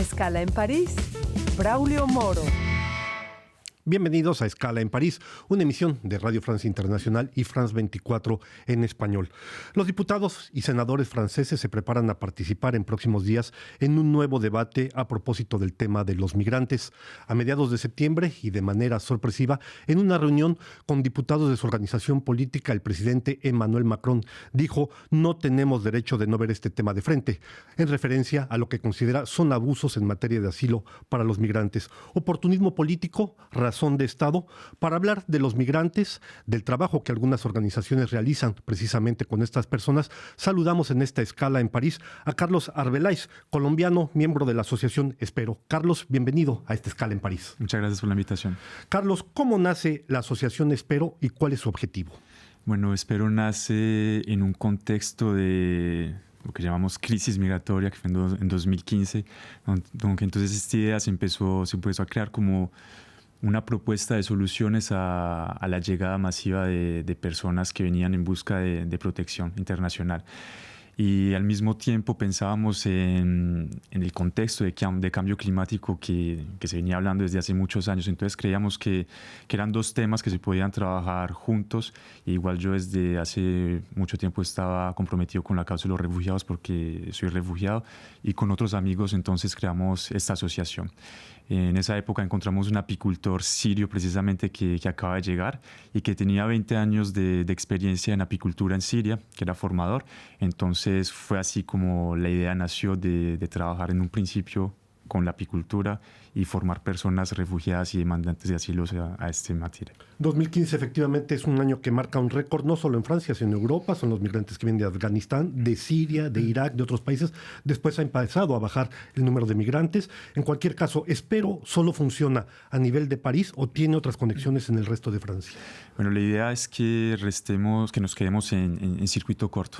Escala en París, Braulio Moro. Bienvenidos a Escala en París, una emisión de Radio Francia Internacional y France 24 en español. Los diputados y senadores franceses se preparan a participar en próximos días en un nuevo debate a propósito del tema de los migrantes. A mediados de septiembre y de manera sorpresiva, en una reunión con diputados de su organización política, el presidente Emmanuel Macron dijo: no tenemos derecho de no ver este tema de frente, en referencia a lo que considera son abusos en materia de asilo para los migrantes, oportunismo político, razón de Estado. Para hablar de los migrantes, del trabajo que algunas organizaciones realizan precisamente con estas personas, saludamos en esta escala en París a Carlos Arbeláez, colombiano, miembro de la asociación Espero. Carlos, bienvenido a esta escala en París. Muchas gracias por la invitación. Carlos, ¿cómo nace la asociación Espero y cuál es su objetivo? Bueno, Espero nace en un contexto de lo que llamamos crisis migratoria, que fue en 2015, donde entonces esta idea se empezó a crear como una propuesta de soluciones a la llegada masiva de personas que venían en busca de protección internacional. Y al mismo tiempo pensábamos en el contexto de cambio climático que se venía hablando desde hace muchos años. Entonces creíamos que eran dos temas que se podían trabajar juntos. E igual yo desde hace mucho tiempo estaba comprometido con la causa de los refugiados porque soy refugiado, y con otros amigos entonces creamos esta asociación. En esa época encontramos un apicultor sirio precisamente que acaba de llegar y que tenía 20 años de experiencia en apicultura en Siria, que era formador. Entonces fue así como la idea nació de trabajar en un principio con la apicultura y formar personas refugiadas y demandantes de asilo a este materia. 2015 efectivamente es un año que marca un récord, no solo en Francia, sino en Europa. Son los migrantes que vienen de Afganistán, de Siria, de Irak, de otros países. Después ha empezado a bajar el número de migrantes. En cualquier caso, ¿Espero solo funciona a nivel de París o tiene otras conexiones en el resto de Francia? Bueno, la idea es que nos quedemos en circuito corto.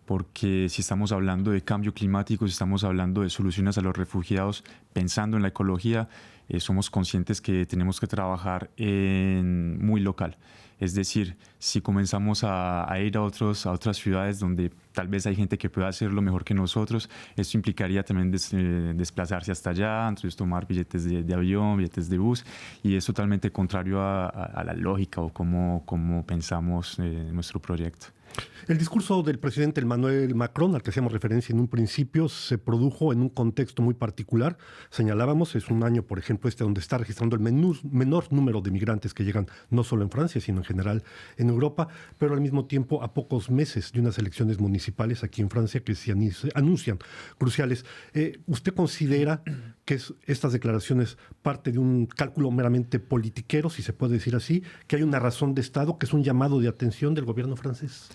Porque si estamos hablando de cambio climático, si estamos hablando de soluciones a los refugiados, pensando en la ecología, somos conscientes que tenemos que trabajar muy local. Es decir, si comenzamos a ir a otras ciudades donde tal vez hay gente que pueda hacerlo mejor que nosotros, esto implicaría también desplazarse hasta allá, entonces tomar billetes de avión, billetes de bus, y es totalmente contrario a la lógica o cómo pensamos nuestro proyecto. El discurso del presidente Emmanuel Macron, al que hacíamos referencia en un principio, se produjo en un contexto muy particular. Señalábamos, es un año, por ejemplo, donde está registrando el menor número de migrantes que llegan no solo en Francia, sino en general en Europa, pero al mismo tiempo a pocos meses de unas elecciones municipales aquí en Francia que se anuncian cruciales. ¿Usted considera que estas declaraciones parte de un cálculo meramente politiquero, si se puede decir así, que hay una razón de Estado, que es un llamado de atención del gobierno francés?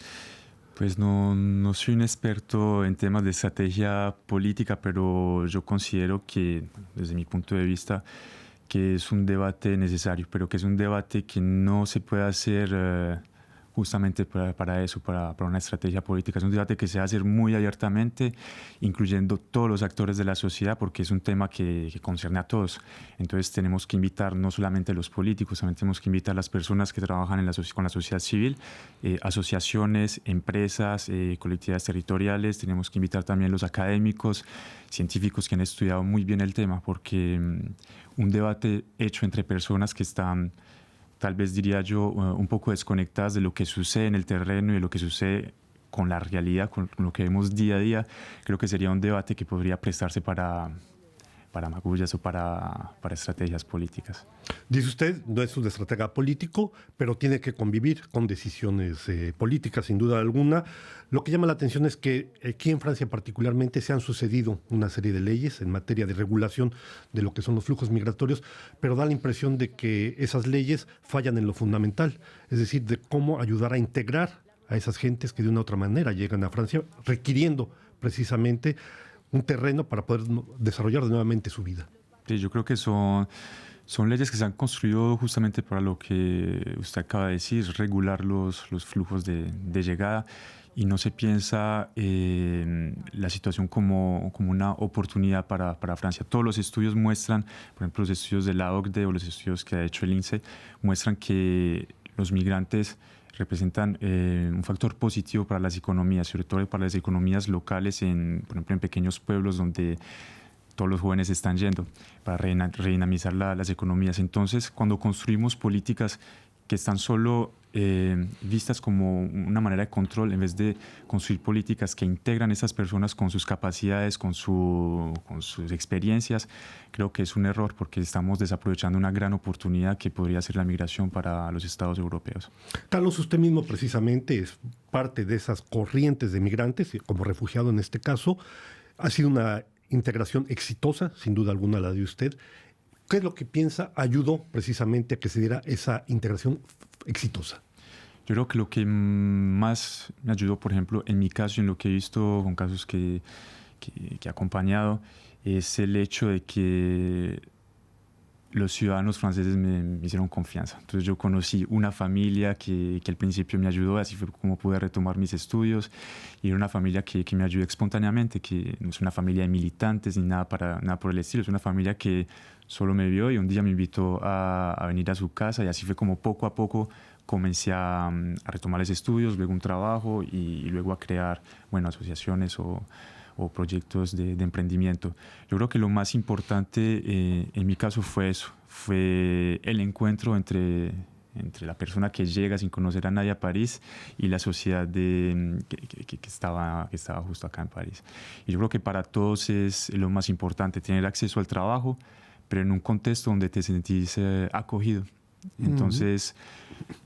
Pues no soy un experto en temas de estrategia política, pero yo considero que, desde mi punto de vista, que es un debate necesario, pero que es un debate que no se puede hacer justamente para eso, para una estrategia política. Es un debate que se va a hacer muy abiertamente, incluyendo todos los actores de la sociedad, porque es un tema que concierne a todos. Entonces tenemos que invitar no solamente a los políticos, también tenemos que invitar a las personas que trabajan con la sociedad civil, asociaciones, empresas, colectividades territoriales. Tenemos que invitar también a los académicos, científicos que han estudiado muy bien el tema, porque un debate hecho entre personas que están, tal vez diría yo, un poco desconectadas de lo que sucede en el terreno y de lo que sucede con la realidad, con lo que vemos día a día, creo que sería un debate que podría prestarse para magullas o para estrategias políticas. Dice usted, no es un estratega político, pero tiene que convivir con decisiones políticas, sin duda alguna. Lo que llama la atención es que aquí en Francia particularmente se han sucedido una serie de leyes en materia de regulación de lo que son los flujos migratorios, pero da la impresión de que esas leyes fallan en lo fundamental, es decir, de cómo ayudar a integrar a esas gentes que de una u otra manera llegan a Francia, requiriendo precisamente un terreno para poder desarrollar nuevamente su vida. Sí, yo creo que son leyes que se han construido justamente para lo que usted acaba de decir, regular los flujos de llegada, y no se piensa la situación como una oportunidad para Francia. Todos los estudios muestran, por ejemplo, los estudios de la OCDE o los estudios que ha hecho el INSEE, muestran que los migrantes representan un factor positivo para las economías, sobre todo para las economías locales, por ejemplo, en pequeños pueblos donde todos los jóvenes están yendo, para redinamizar las economías. Entonces, cuando construimos políticas que están solo vistas como una manera de control, en vez de construir políticas que integran a esas personas con sus capacidades, con sus experiencias, creo que es un error porque estamos desaprovechando una gran oportunidad que podría ser la migración para los estados europeos. Carlos, usted mismo precisamente es parte de esas corrientes de migrantes, como refugiado en este caso. Ha sido una integración exitosa, sin duda alguna la de usted. ¿Qué es lo que piensa ayudó precisamente a que se diera esa integración exitosa? Yo creo que lo que más me ayudó, por ejemplo, en mi caso y en lo que he visto con casos que he acompañado, es el hecho de que los ciudadanos franceses me hicieron confianza. Entonces yo conocí una familia que al principio me ayudó, así fue como pude retomar mis estudios, y era una familia que me ayudó espontáneamente, que no es una familia de militantes ni nada por el estilo, es una familia que solo me vio y un día me invitó a venir a su casa, y así fue como poco a poco comencé a retomar los estudios, luego un trabajo y luego a crear asociaciones o proyectos de emprendimiento. Yo creo que lo más importante en mi caso fue eso, fue el encuentro entre la persona que llega sin conocer a nadie a París y la sociedad que estaba justo acá en París. Y yo creo que para todos es lo más importante, tener acceso al trabajo, pero en un contexto donde te sentís acogido. Entonces,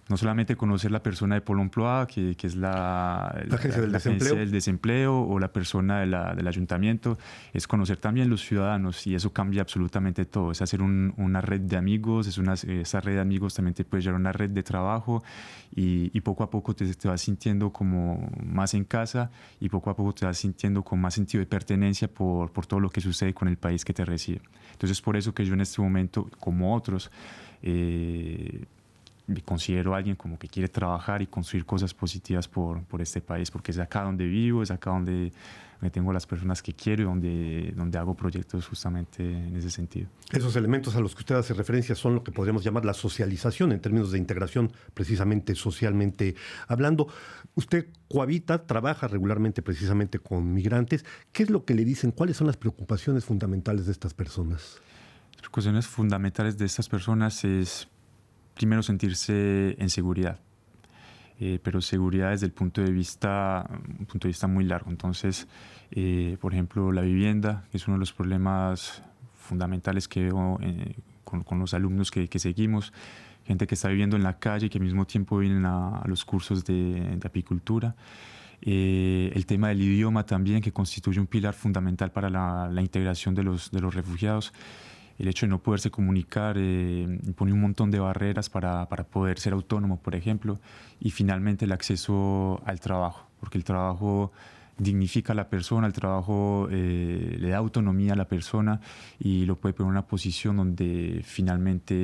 no solamente conocer la persona de Pôle emploi, que es la agencia del desempleo, o la persona del ayuntamiento, es conocer también los ciudadanos, y eso cambia absolutamente todo. Es hacer una red de amigos, esa red de amigos también te puede llevar a una red de trabajo, y poco a poco te vas sintiendo como más en casa, y poco a poco te vas sintiendo con más sentido de pertenencia por todo lo que sucede con el país que te recibe. Entonces, por eso que yo en este momento, como otros, me considero alguien como que quiere trabajar y construir cosas positivas por este país, porque es acá donde vivo, es acá donde tengo las personas que quiero y donde hago proyectos justamente en ese sentido. Esos elementos a los que usted hace referencia son lo que podríamos llamar la socialización en términos de integración, precisamente socialmente hablando. Usted cohabita, trabaja regularmente precisamente con migrantes. ¿Qué es lo que le dicen? ¿Cuáles son las preocupaciones fundamentales de estas personas? Las cuestiones fundamentales de estas personas es, primero, sentirse en seguridad, pero seguridad desde un punto de vista muy largo. Entonces, por ejemplo, la vivienda, que es uno de los problemas fundamentales que veo con los alumnos que seguimos, gente que está viviendo en la calle y que al mismo tiempo vienen a los cursos de apicultura. El tema del idioma también, que constituye un pilar fundamental para la integración de los refugiados. El hecho de no poderse comunicar impone un montón de barreras para poder ser autónomo, por ejemplo. Y finalmente el acceso al trabajo, porque el trabajo dignifica a la persona, el trabajo le da autonomía a la persona y lo puede poner en una posición donde finalmente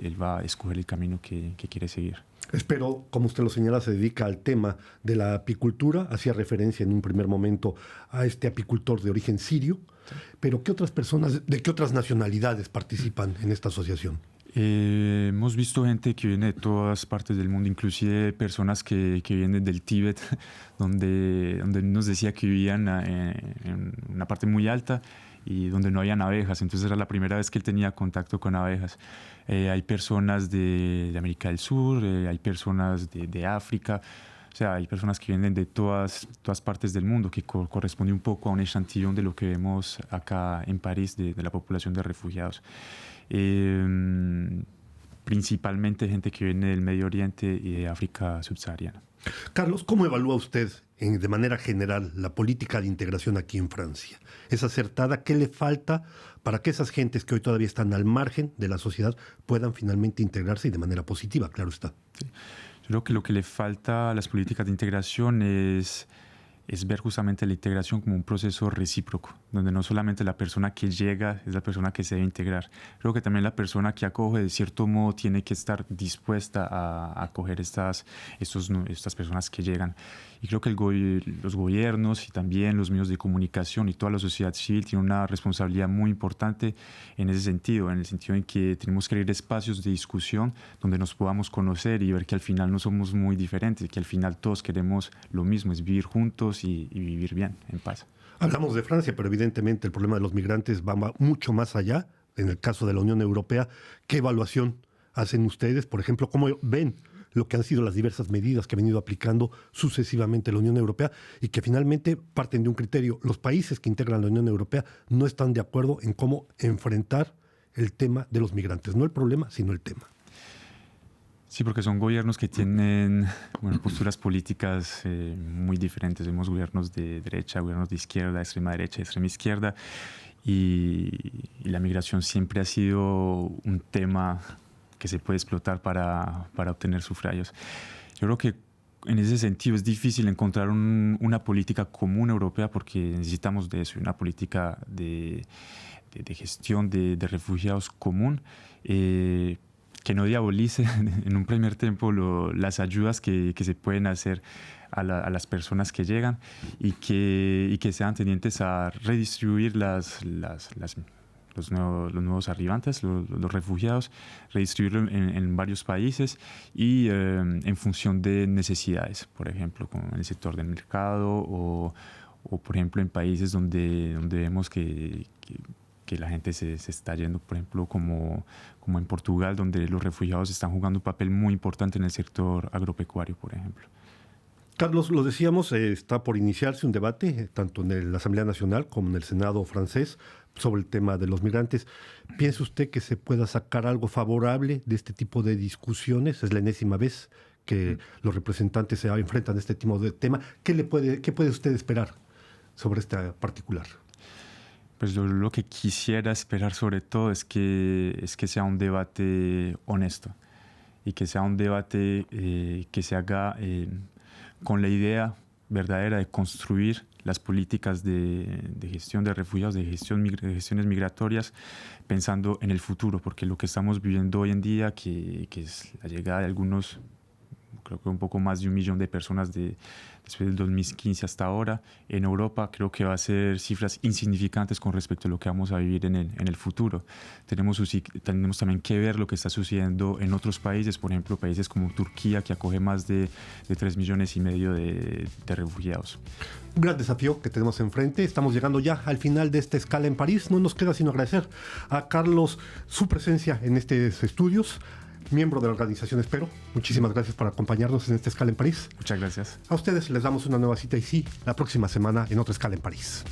él va a escoger el camino que quiere seguir. Espero, como usted lo señala, se dedica al tema de la apicultura. Hacía referencia en un primer momento a este apicultor de origen sirio. Sí. Pero ¿qué otras personas, de qué otras nacionalidades participan en esta asociación? Hemos visto gente que viene de todas partes del mundo, inclusive personas que vienen del Tíbet, donde nos decía que vivían en una parte muy alta y donde no habían abejas. Entonces era la primera vez que él tenía contacto con abejas. Hay personas de América del Sur, hay personas de África. O sea, hay personas que vienen de todas partes del mundo, que corresponde un poco a un echantillón de lo que vemos acá en París de la población de refugiados. Principalmente gente que viene del Medio Oriente y de África subsahariana. Carlos, ¿cómo evalúa usted de manera general la política de integración aquí en Francia? ¿Es acertada? ¿Qué le falta para que esas gentes que hoy todavía están al margen de la sociedad puedan finalmente integrarse y de manera positiva? Claro está. Sí. Yo creo que lo que le falta a las políticas de integración es ver justamente la integración como un proceso recíproco, donde no solamente la persona que llega es la persona que se debe integrar. Creo que también la persona que acoge, de cierto modo, tiene que estar dispuesta a acoger estas personas que llegan. Y creo que los gobiernos y también los medios de comunicación y toda la sociedad civil tienen una responsabilidad muy importante en ese sentido, en el sentido en que tenemos que abrir espacios de discusión donde nos podamos conocer y ver que al final no somos muy diferentes, que al final todos queremos lo mismo, es vivir juntos y vivir bien, en paz. Hablamos de Francia, pero evidentemente el problema de los migrantes va mucho más allá. En el caso de la Unión Europea, ¿qué evaluación hacen ustedes? Por ejemplo, ¿cómo ven lo que han sido las diversas medidas que ha venido aplicando sucesivamente la Unión Europea y que finalmente parten de un criterio? Los países que integran la Unión Europea no están de acuerdo en cómo enfrentar el tema de los migrantes. No el problema, sino el tema. Sí, porque son gobiernos que tienen posturas políticas muy diferentes. Vemos gobiernos de derecha, gobiernos de izquierda, extrema derecha, extrema izquierda. Y la migración siempre ha sido un tema que se puede explotar para obtener sufragios. Yo creo que en ese sentido es difícil encontrar una política común europea porque necesitamos de eso, una política de gestión de refugiados común, que no diabolice en un primer tiempo las ayudas que se pueden hacer a las personas que llegan y que sean tendientes a redistribuir los nuevos arribantes, los refugiados, redistribuirlo en varios países y en función de necesidades, por ejemplo, como en el sector del mercado o por ejemplo, en países donde vemos que la gente se está yendo, por ejemplo, como en Portugal, donde los refugiados están jugando un papel muy importante en el sector agropecuario, por ejemplo. Carlos, lo decíamos, está por iniciarse un debate, tanto en la Asamblea Nacional como en el Senado francés, sobre el tema de los migrantes. ¿Piensa usted que se pueda sacar algo favorable de este tipo de discusiones? Es la enésima vez que los representantes se enfrentan a este tipo de tema. ¿Qué puede usted esperar sobre este particular? Pues lo que quisiera esperar sobre todo es que sea un debate honesto y que sea un debate que se haga con la idea verdadera de construir las políticas de gestión de refugiados, de gestiones migratorias, pensando en el futuro, porque lo que estamos viviendo hoy en día, que es la llegada de algunos, creo que un poco más de 1 millón de personas después del 2015 hasta ahora, en Europa creo que va a ser cifras insignificantes con respecto a lo que vamos a vivir en el futuro. Tenemos también que ver lo que está sucediendo en otros países, por ejemplo, países como Turquía, que acoge más de 3,5 millones de refugiados. Un gran desafío que tenemos enfrente. Estamos llegando ya al final de esta escala en París. No nos queda sino agradecer a Carlos su presencia en estos estudios, miembro de la organización Espero. Muchísimas gracias por acompañarnos en esta escala en París. Muchas gracias. A ustedes les damos una nueva cita y sí, la próxima semana en otra escala en París.